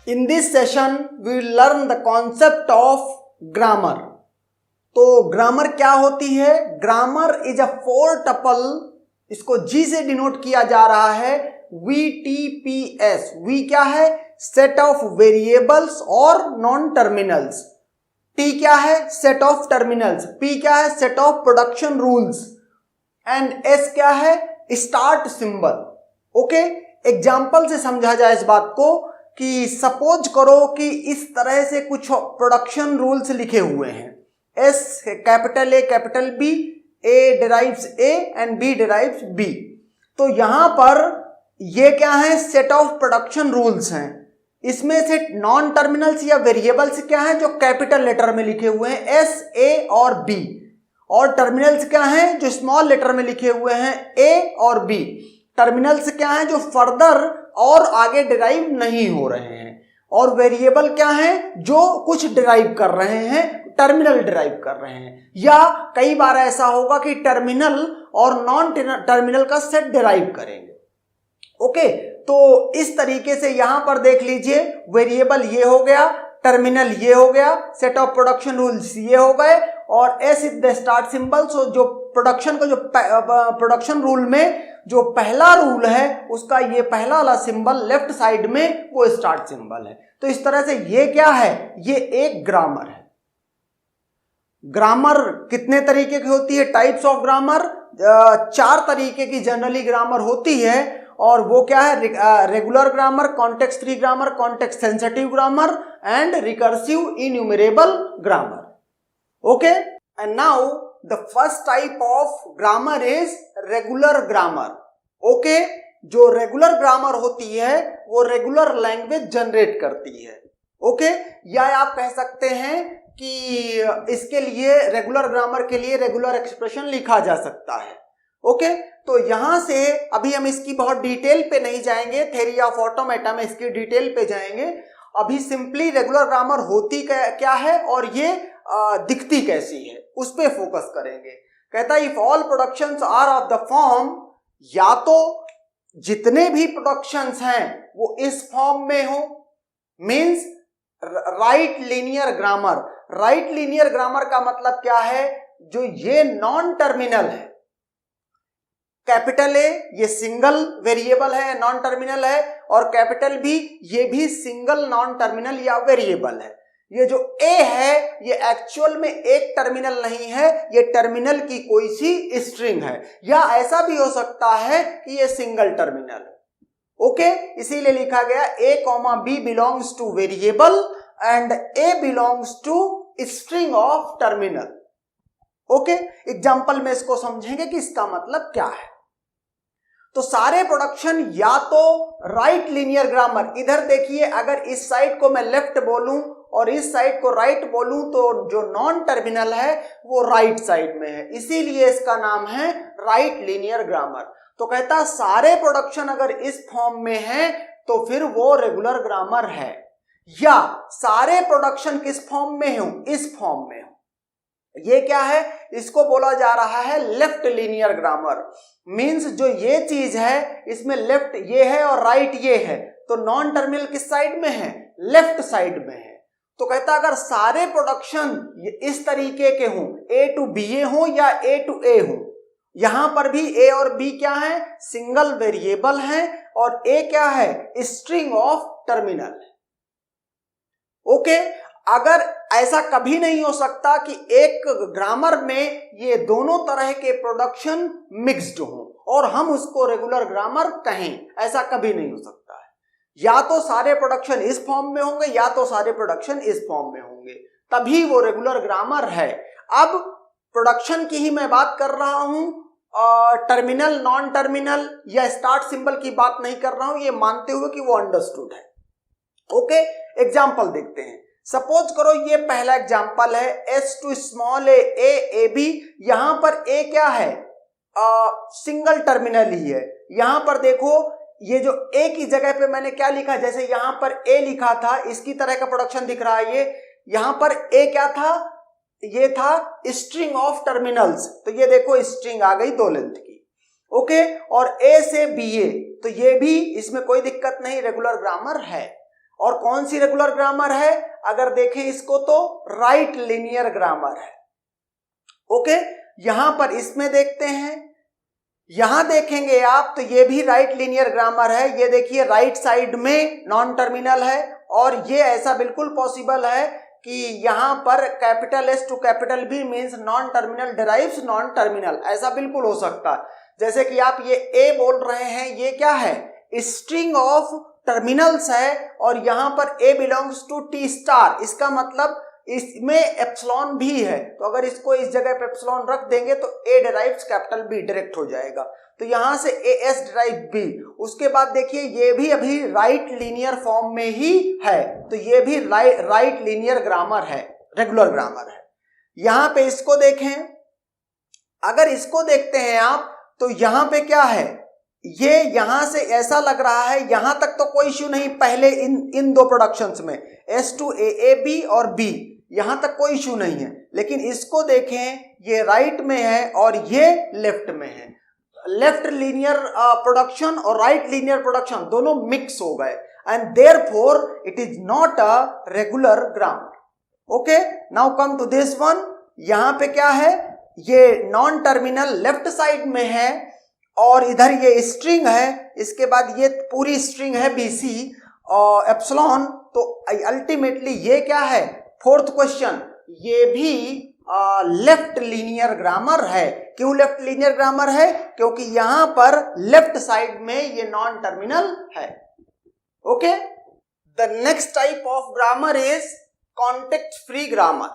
In this session we will learn the concept of grammar. तो grammar क्या होती है? Grammar is a four tuple, इसको जी से डिनोट किया जा रहा है, VTPS. वी क्या है? सेट ऑफ वेरिएबल्स और नॉन टर्मिनल्स. टी क्या है? Set of terminals. पी क्या है? Set of production rules. And S क्या है? Start symbol. ओके, एग्जाम्पल से समझा जाए इस बात को कि सपोज करो कि इस तरह से कुछ प्रोडक्शन रूल्स लिखे हुए हैं. S capital A capital B, A derives A and B derives B. तो यहां पर ये क्या है? सेट ऑफ प्रोडक्शन रूल्स हैं. इसमें से नॉन टर्मिनल्स या वेरिएबल्स क्या हैं? जो कैपिटल लेटर में लिखे हुए हैं, एस ए और बी. और टर्मिनल्स क्या हैं? जो स्मॉल लेटर में लिखे हुए हैं, ए और बी. टर्मिनल्स क्या हैं? जो फर्दर और आगे डिराइव नहीं हो रहे हैं. और वेरिएबल क्या हैं? जो कुछ डिराइव कर रहे हैं, टर्मिनल डिराइव कर रहे हैं. या कई बार ऐसा होगा कि टर्मिनल और नॉन टर्मिनल का सेट डिराइव करेंगे. ओके, तो इस तरीके से यहां पर देख लीजिए, वेरिएबल ये हो गया, टर्मिनल ये हो गया, सेट ऑफ प्रोडक्शन रूल्स ये हो गए, और S is the start symbol. So जो प्रोडक्शन को, जो प्रोडक्शन रूल में जो पहला रूल है उसका ये पहला वाला सिंबल लेफ्ट साइड में वो स्टार्ट सिंबल है. तो इस तरह से ये क्या है? ये एक ग्रामर है. ग्रामर कितने तरीके की होती है? टाइप्स ऑफ ग्रामर 4 तरीके की जनरली ग्रामर होती है. और वो क्या है? Regular grammar, context free grammar, context sensitive grammar and recursive enumerable grammar. Okay, and now the first type of grammar is regular grammar. Okay, जो रेगुलर ग्रामर होती है वो रेगुलर लैंग्वेज जनरेट करती है. ओके, या आप कह सकते हैं कि इसके लिए, रेगुलर ग्रामर के लिए रेगुलर एक्सप्रेशन लिखा जा सकता है. ओके, तो यहां से अभी हम इसकी बहुत डिटेल पे नहीं जाएंगे, थ्योरी ऑफ ऑटोमेटा में इसकी डिटेल पे जाएंगे. अभी सिंपली रेगुलर ग्रामर होती क्या है और ये दिखती कैसी है उस पे फोकस करेंगे. कहता है if all productions are of the form, या तो जितने भी प्रोडक्शंस हैं वो इस फॉर्म में हो, means right linear grammar. Right linear grammar का मतलब क्या है? जो ये नॉन टर्मिनल है, कैपिटल ए ये सिंगल वेरिएबल है, नॉन टर्मिनल है, और कैपिटल बी ये भी सिंगल नॉन टर्मिनल या वेरिएबल है. ये जो ए है ये एक्चुअल में एक टर्मिनल नहीं है, ये टर्मिनल की कोई सी स्ट्रिंग है, या ऐसा भी हो सकता है कि ये सिंगल टर्मिनल है. ओके, इसीलिए लिखा गया A comma B belongs to variable and A belongs to string of terminal. Okay, example में इसको समझेंगे कि इसका मतलब क्या है. तो सारे प्रोडक्शन या तो राइट लीनियर ग्रामर, इधर देखिए, अगर इस साइड को मैं लेफ्ट बोलूं और इस साइड को राइट बोलूं तो जो नॉन टर्मिनल है वो राइट साइड में है, इसीलिए इसका नाम है राइट लीनियर ग्रामर. तो कहता सारे प्रोडक्शन अगर इस फॉर्म में है तो फिर वो रेगुलर ग्रामर है. या सारे प्रोडक्शन किस फॉर्म में हो? इस फॉर्म में हो. ये क्या है? इसको बोला जा रहा है लेफ्ट लीनियर ग्रामर. मींस जो ये चीज है इसमें लेफ्ट ये है और राइट ये है, तो नॉन टर्मिनल किस साइड में है? लेफ्ट साइड में है. तो कहता अगर सारे प्रोडक्शन इस तरीके के हों, ए टू बी ए हो या ए टू ए हो, यहां पर भी ए और बी क्या है? सिंगल वेरिएबल है, और ए क्या है? String of terminal. ओके, अगर ऐसा कभी नहीं हो सकता कि एक ग्रामर में ये दोनों तरह के प्रोडक्शन मिक्स्ड हो और हम उसको रेगुलर ग्रामर कहें, ऐसा कभी नहीं हो सकता है. या तो सारे प्रोडक्शन इस फॉर्म में होंगे या तो सारे प्रोडक्शन इस फॉर्म में होंगे, तभी वो रेगुलर ग्रामर है. अब प्रोडक्शन की ही मैं बात कर रहा हूं, टर्मिनल, नॉन टर्मिनल या स्टार्ट सिंबल की बात नहीं कर रहा हूं, ये मानते हुए कि वो अंडरस्टूड है. ओके, एग्जाम्पल देखते हैं. सपोज करो ये पहला एग्जाम्पल है, S to small A B. यहां पर ए क्या है? सिंगल टर्मिनल ही है. यहां पर देखो, ये जो ए की जगह पे मैंने क्या लिखा, जैसे यहां पर ए लिखा था इसी तरह का प्रोडक्शन दिख रहा है. ये यहां पर ए क्या था? ये था स्ट्रिंग ऑफ टर्मिनल्स. तो ये देखो स्ट्रिंग आ गई 2 लेंथ की. ओके, और ए से बी ए, तो ये भी, इसमें कोई दिक्कत नहीं, रेगुलर ग्रामर है. और कौन सी रेगुलर ग्रामर है? अगर देखें इसको तो राइट लीनियर ग्रामर है। ओके, यहां पर इसमें देखते हैं, यहां देखेंगे आप तो ये भी राइट लीनियर ग्रामर है। ये देखिए राइट साइड में नॉन टर्मिनल है, और ये ऐसा बिल्कुल पॉसिबल है कि यहां पर capital S to capital B means non terminal derives non terminal, ऐसा बिल्कुल हो सकता है। जैसे कि आप ये ए बोल रहे हैं, ये क्या है? स्ट्रिंग ऑफ टर्मिनल्स है, और यहां पर ए बिलोंग्स टू टी स्टार, इसका मतलब इसमें एप्सिलॉन भी है। तो अगर इसको इस जगह पे एप्सिलॉन रख देंगे तो ए डिराइव्स कैपिटल बी डायरेक्ट हो जाएगा। तो यहां से ए एस डिराइव बी। उसके बाद देखिए ये भी अभी राइट लीनियर फॉर्म में ही है, तो ये भी राइट लीनियर ग्रामर है, रेगुलर ग्रामर है। यहां पे इसको देखें, अगर इसको देखते हैं आप तो यहां पे क्या है? ये यहां से ऐसा लग रहा है, यहां तक तो कोई इश्यू नहीं, पहले इन दो प्रोडक्शंस में एस टू ए बी और बी, यहां तक कोई इश्यू नहीं है। लेकिन इसको देखें, ये राइट में है और ये लेफ्ट में है। लेफ्ट लीनियर प्रोडक्शन और राइट लीनियर प्रोडक्शन दोनों मिक्स हो गए, and therefore it is not a regular grammar. Okay, now come to this one. यहां पे क्या है? ये नॉन टर्मिनल लेफ्ट साइड में है, और इधर ये स्ट्रिंग है, इसके बाद ये पूरी स्ट्रिंग है बीसी और एप्सिलॉन। तो अल्टीमेटली ये क्या है? फोर्थ क्वेश्चन, ये भी लेफ्ट लीनियर ग्रामर है। क्यों लेफ्ट लीनियर ग्रामर है? क्योंकि यहां पर लेफ्ट साइड में ये नॉन टर्मिनल है। Okay, the next type of grammar is context free grammar.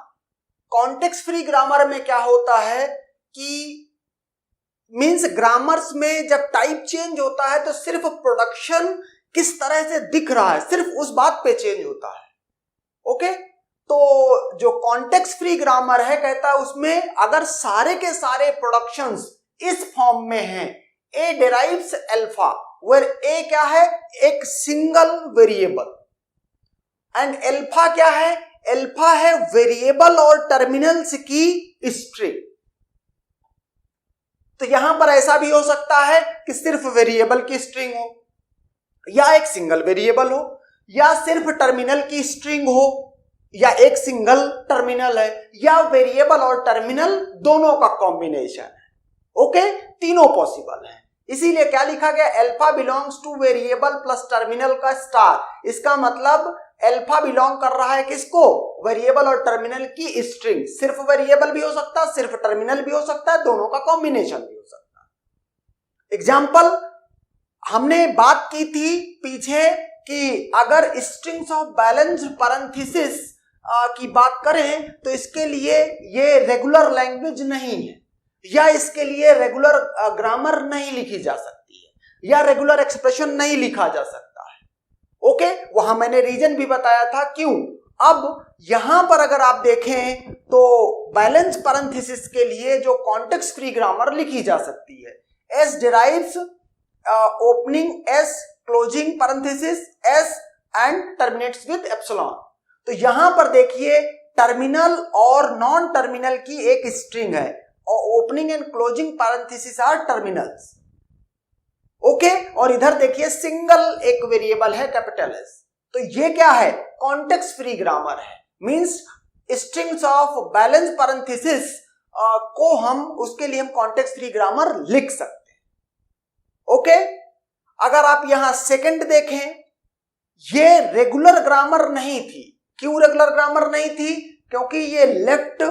Context free grammar में क्या होता है कि मीन्स ग्रामर्स में जब टाइप चेंज होता है तो सिर्फ प्रोडक्शन किस तरह से दिख रहा है, सिर्फ उस बात पे चेंज होता है। ओके, तो जो कॉन्टेक्स्ट फ्री ग्रामर है, कहता है उसमें अगर सारे के सारे प्रोडक्शंस इस फॉर्म में हैं, ए डिराइव्स अल्फा, वेयर ए क्या है? एक सिंगल वेरिएबल, एंड अल्फा क्या है? अल्फा है वेरिएबल और टर्मिनल्स की स्ट्रिंग। तो यहां पर ऐसा भी हो सकता है कि सिर्फ वेरिएबल की स्ट्रिंग हो, या एक सिंगल वेरिएबल हो, या सिर्फ टर्मिनल की स्ट्रिंग हो, या एक सिंगल टर्मिनल है, या वेरिएबल और टर्मिनल दोनों का कॉम्बिनेशन है। ओके, तीनों पॉसिबल है। इसीलिए क्या लिखा गया? Alpha belongs to variable plus terminal का स्टार। इसका मतलब अल्फा बिलोंग कर रहा है किसको? वेरिएबल और टर्मिनल की स्ट्रिंग। सिर्फ वेरिएबल भी हो सकता है, सिर्फ टर्मिनल भी हो सकता है, दोनों का कॉम्बिनेशन भी हो सकता है। एग्जाम्पल, हमने बात की थी पीछे कि अगर स्ट्रिंग्स ऑफ बैलेंस्ड पैरेंथेसिस की बात करें तो इसके लिए ये रेगुलर लैंग्वेज नहीं है, या इसके लिए रेगुलर ग्रामर नहीं लिखी जा सकती है, या रेगुलर एक्सप्रेशन नहीं लिखा जा सकता है। ओके, वहां मैंने रीजन भी बताया था क्यों। अब यहां पर अगर आप देखें तो बैलेंस पैरेंथेसिस के लिए जो कॉन्टेक्स्ट फ्री ग्रामर लिखी जा सकती है, S derives opening S closing parenthesis S and terminates with epsilon. तो यहां पर देखिए टर्मिनल और नॉन टर्मिनल की एक स्ट्रिंग है, और opening and closing parenthesis are terminals. Okay, और इधर देखिए सिंगल एक वेरिएबल है कैपिटल एस। तो ये क्या है? कॉन्टेक्स्ट फ्री ग्रामर है। Means strings of balance parenthesis को हम उसके लिए हम कॉन्टेक्स्ट फ्री ग्रामर लिख सकते हैं। ओके, अगर आप यहां सेकंड देखें, ये रेगुलर ग्रामर नहीं थी। क्यों रेगुलर ग्रामर नहीं थी? क्योंकि ये लेफ्ट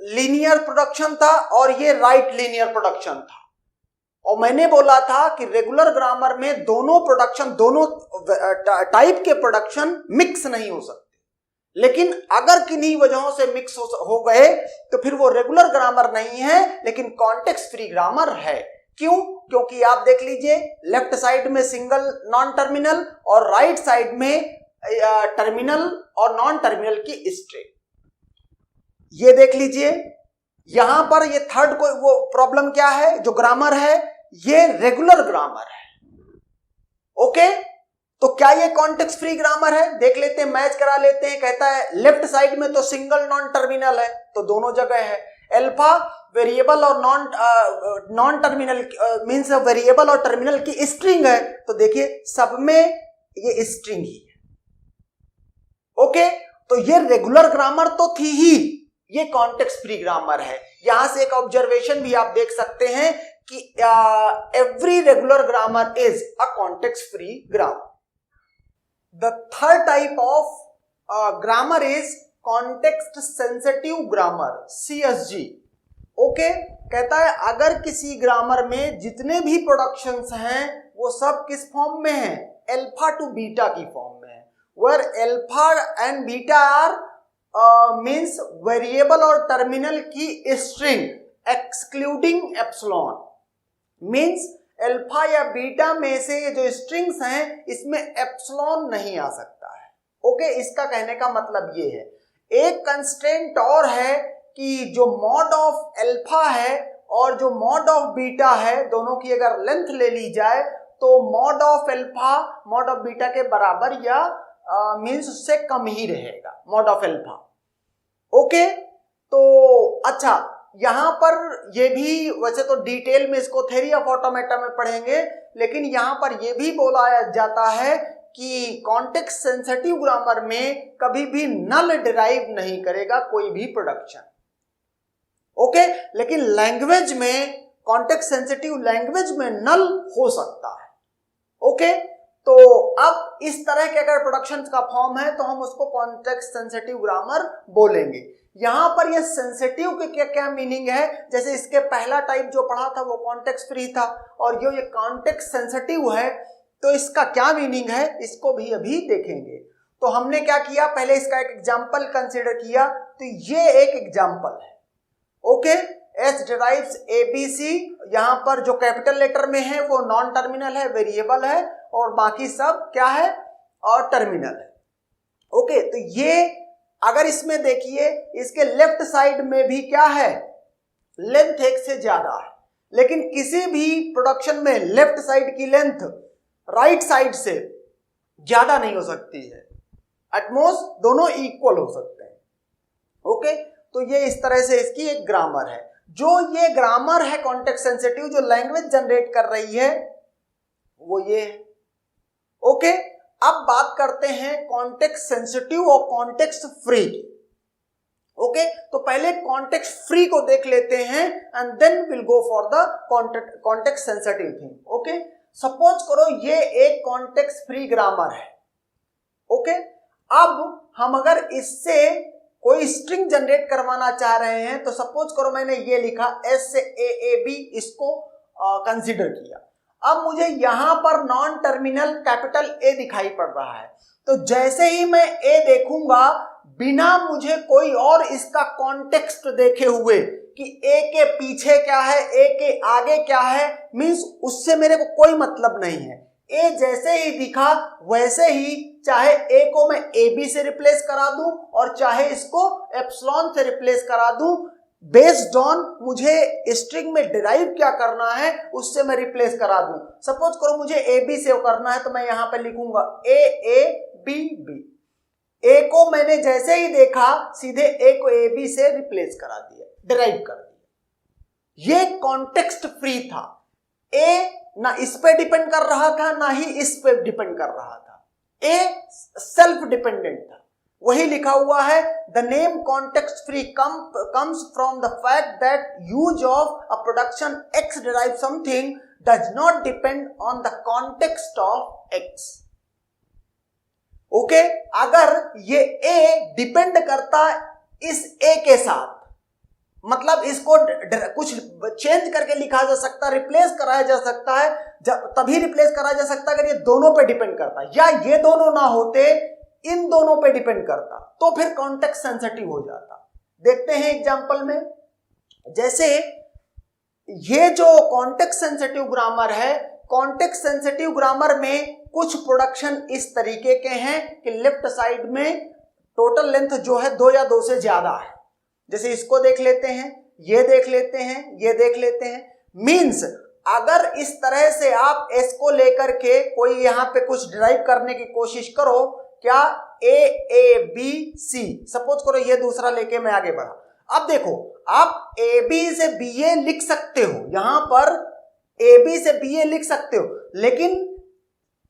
लीनियर प्रोडक्शन था और ये राइट लीनियर प्रोडक्शन था, और मैंने बोला था कि रेगुलर ग्रामर में दोनों प्रोडक्शन, दोनों टाइप के प्रोडक्शन मिक्स नहीं हो सकते। लेकिन अगर किन्हीं वजहों से मिक्स हो गए तो फिर वो रेगुलर ग्रामर नहीं है, लेकिन कॉन्टेक्स्ट फ्री ग्रामर है। क्यों? क्योंकि आप देख लीजिए लेफ्ट साइड में सिंगल नॉन टर्मिनल और राइट साइड में टर्मिनल और नॉन टर्मिनल की स्ट्रिंग। ये देख लीजिए यहां पर ये थर्ड को वो प्रॉब्लम क्या है? जो ग्रामर है ये रेगुलर ग्रामर है। ओके, तो क्या ये कॉन्टेक्स्ट फ्री ग्रामर है? देख लेते हैं, मैच करा लेते हैं। कहता है लेफ्ट साइड में तो सिंगल नॉन टर्मिनल है, तो दोनों जगह है। अल्फा वेरिएबल और नॉन टर्मिनल मींस वेरिएबल और टर्मिनल की स्ट्रिंग है, तो देखिए सब में ये स्ट्रिंग ही है। ओके, तो ये रेगुलर ग्रामर तो थी ही, ये कॉन्टेक्स्ट फ्री ग्रामर है। यहां से एक ऑब्जर्वेशन भी आप देख सकते हैं कि every regular grammar is a context free grammar. The third type of grammar is context sensitive grammar, CSG। Okay, कहता है अगर किसी ग्रामर में जितने भी प्रोडक्शंस हैं वो सब किस फॉर्म में है, अल्फा टू बीटा की फॉर्म में है, where alpha and beta are means variable और टर्मिनल की string excluding epsilon. Means alpha या बीटा में से ये जो स्ट्रिंग्स हैं इसमें एप्सिलॉन नहीं आ सकता है। ओके, इसका कहने का मतलब ये है। एक कंस्ट्रेंट और है कि जो मॉड ऑफ अल्फा है और जो मॉड ऑफ बीटा है, दोनों की अगर लेंथ ले ली जाए तो mod of alpha mod of beta के बराबर या मीन्स उससे कम ही रहेगा, मॉड ऑफ अल्फा। ओके, तो अच्छा, यहां पर ये भी वैसे तो डिटेल में इसको थ्योरी ऑफ ऑटोमेटा में पढ़ेंगे, लेकिन यहां पर ये भी बोला जाता है कि कॉन्टेक्स्ट सेंसिटिव ग्रामर में कभी भी नल डिराइव नहीं करेगा कोई भी प्रोडक्शन। ओके, लेकिन लैंग्वेज में, कॉन्टेक्स्ट सेंसिटिव लैंग्वेज में नल हो सकता है। ओके, तो अब इस तरह के अगर प्रोडक्शन का फॉर्म है तो हम उसको कॉन्टेक्स्ट सेंसिटिव ग्रामर बोलेंगे। यहां पर ये सेंसिटिव के क्या क्या मीनिंग है, जैसे इसके पहला टाइप जो पढ़ा था वो कॉन्टेक्स्ट फ्री था, और ये कॉन्टेक्स्ट सेंसिटिव है तो इसका क्या मीनिंग है इसको भी अभी देखेंगे। तो हमने क्या किया, पहले इसका एक एग्जाम्पल कंसिडर किया, तो ये एक एग्जाम्पल है। ओके, एस डिराइव्स ABC, यहां पर जो कैपिटल लेटर में है वो नॉन टर्मिनल है, वेरिएबल है, और बाकी सब क्या है, और टर्मिनल है। ओके, तो ये अगर इसमें देखिए इसके लेफ्ट साइड में भी क्या है, लेंथ 1 से ज्यादा है, लेकिन किसी भी प्रोडक्शन में लेफ्ट साइड की लेंथ राइट साइड से ज्यादा नहीं हो सकती है, एटमोस्ट दोनों इक्वल हो सकते हैं। ओके, तो ये इस तरह से इसकी एक ग्रामर है। जो ये ग्रामर है कॉन्टेक्स्ट सेंसिटिव, जो लैंग्वेज जनरेट कर रही है वो ये है। ओके, अब बात करते हैं कॉन्टेक्स्ट सेंसिटिव और कॉन्टेक्स्ट फ्री की। ओके, तो पहले कॉन्टेक्स्ट फ्री को देख लेते हैं and then will go for the context sensitive thing. Okay, suppose करो ये एक कॉन्टेक्स्ट फ्री ग्रामर है। ओके, अब हम अगर इससे कोई स्ट्रिंग जनरेट करवाना चाह रहे हैं तो सपोज करो मैंने ये लिखा S से AAB, इसको कंसीडर किया। अब मुझे यहां पर नॉन टर्मिनल कैपिटल A दिखाई पड़ रहा है, तो जैसे ही मैं A देखूंगा बिना मुझे कोई और इसका कॉन्टेक्स्ट देखे हुए कि A के पीछे क्या है, A के आगे क्या है, मींस उससे मेरे को कोई मतलब नहीं है। A जैसे ही दिखा वैसे ही चाहे A को मैं AB से रिप्लेस करा दूं और चाहे इसको एप्सिलॉन से रिप्लेस करा दूं, बेस्ड ऑन मुझे स्ट्रिंग में डिराइव क्या करना है उससे मैं रिप्लेस करा दूं। सपोज करो मुझे AB से करना है तो मैं यहां पे लिखूंगा AABB। A को मैंने जैसे ही देखा सीधे A को AB से रिप्लेस करा दिया, डिराइव कर दिया। ये कॉन्टेक्स्ट फ्री था। A ना इस पे डिपेंड कर रहा था ना ही इस पे डिपेंड कर रहा था, A सेल्फ डिपेंडेंट था। वही लिखा हुआ है, the name context free comes from the fact that use of a production X derive something does not depend on the context of X। Okay, अगर ये A डिपेंड करता इस A के साथ, मतलब इसको कुछ चेंज करके लिखा जा सकता, रिप्लेस कराया जा सकता है, जब तभी रिप्लेस कराया जा सकता अगर ये दोनों पे डिपेंड करता, या ये दोनों ना होते इन दोनों पे डिपेंड करता, तो फिर कॉन्टेक्स्ट सेंसिटिव हो जाता। देखते हैं एग्जांपल में, जैसे ये जो कॉन्टेक्स्ट सेंसिटिव ग्रामर है, कॉन्टेक्स्ट सेंसिटिव ग्रामर में कुछ प्रोडक्शन इस तरीके के हैं कि लेफ्ट साइड में टोटल लेंथ जो है 2 या 2 से ज्यादा है। जैसे इसको देख लेते हैं, ये देख लेते हैं, ये देख लेते हैं। मींस अगर इस तरह से आप S को लेकर के कोई यहां पे कुछ डिराइव करने की कोशिश करो, क्या AABC, सपोज करो ये दूसरा लेके मैं आगे बढ़ा। अब देखो, आप AB से BA लिख सकते हो, यहां पर AB से BA लिख सकते हो, लेकिन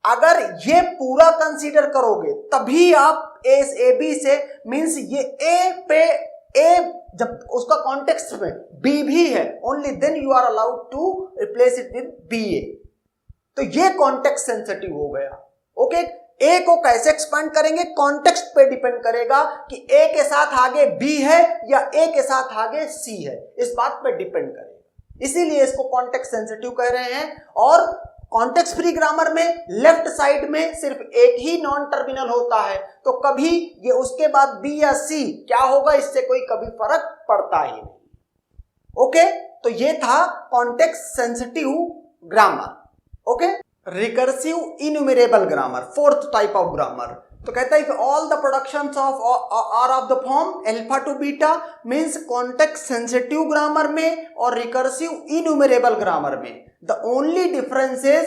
अगर ये पूरा कंसीडर करोगे तभी आप ए बी से, मीन्स ये ए पे ए जब उसका कॉन्टेक्स्ट में बी भी है, only then you are allowed to replace it with B A. तो ये कॉन्टेक्स्ट सेंसिटिव हो गया। ओके, ए को कैसे एक्सपेंड करेंगे, कॉन्टेक्स्ट पे डिपेंड करेगा कि ए के साथ आगे बी है या ए के साथ आगे सी है, इस बात पे डिपेंड करेगा, इसीलिए इसको कॉन्टेक्स्ट सेंसिटिव कह रहे हैं। और कॉन्टेक्स्ट फ्री ग्रामर में लेफ्ट साइड में सिर्फ एक ही नॉन टर्मिनल होता है, तो कभी ये उसके बाद बी या सी क्या होगा इससे कोई कभी फर्क पड़ता ही नहीं। ओके, तो ये था context sensitive grammar. Okay, recursive enumerable grammar, fourth type of grammar. तो कहता है कि all the productions of are of the form alpha to beta, means context sensitive grammar में और रिकर्सिव इन्यूमरेबल ग्रामर में द ओनली डिफरेंस इज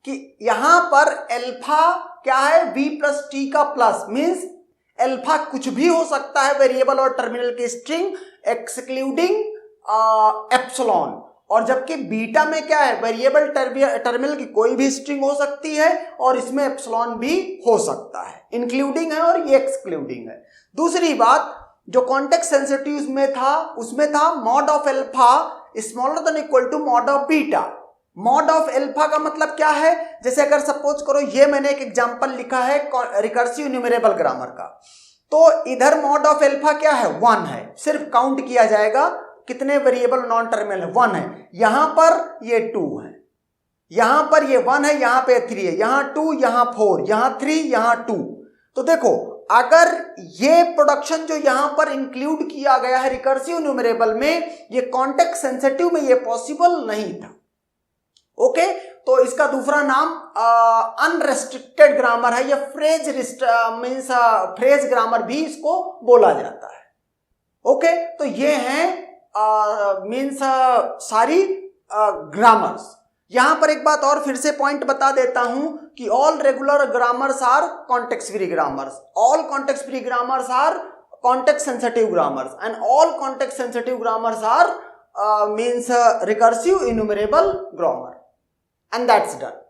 कि यहां पर अल्फा क्या है, v प्लस टी का प्लस, मींस अल्फा कुछ भी हो सकता है वेरिएबल और टर्मिनल की स्ट्रिंग एक्सक्लूडिंग एप्सिलॉन, और जबकि बीटा में क्या है, वेरिएबल टर्मिनल की कोई भी स्ट्रिंग हो सकती है और इसमें एप्सिलॉन भी हो सकता है, इंक्लूडिंग है और ये एक्सक्लूडिंग है। दूसरी बात, जो कॉन्टेक्स्ट सेंसिटिव में था उसमें था mod of alpha smaller than equal to mod of beta. Mod of alpha का मतलब क्या है, जैसे अगर सपोज करो ये मैंने एक एग्जांपल लिखा है रिकर्सिव न्यूमरेबल ग्रामर का, तो इधर मॉड ऑफ अल्फा क्या है, 1 है, सिर्फ काउंट किया जाएगा कितने वेरिएबल नॉन टर्मिनल है, 1 है, यहां पर ये 2 है, यहां पर ये 1 है, यहां पे 3 है, यहां 2, यहां 4, यहां 3, यहां 2। तो देखो अगर ये प्रोडक्शन जो यहां पर इंक्लूड किया गया है रिकर्सिव न्यूमरेबल में, ये कॉन्टेक्स्ट सेंसिटिव में ये पॉसिबल नहीं था। ओके, तो इसका दूसरा नाम अनरेस्ट्रिक्टेड ग्रामर है, या मींस फ्रेज ग्रामर भी इसको बोला जाता है। ओके, तो ये हैं मीन्स सारी ग्रामर्स। यहां पर एक बात और फिर से पॉइंट बता देता हूं कि all regular grammars are context free grammars, all context free grammars are context sensitive grammars, and all context sensitive grammars are means recursive enumerable grammar, and that's done.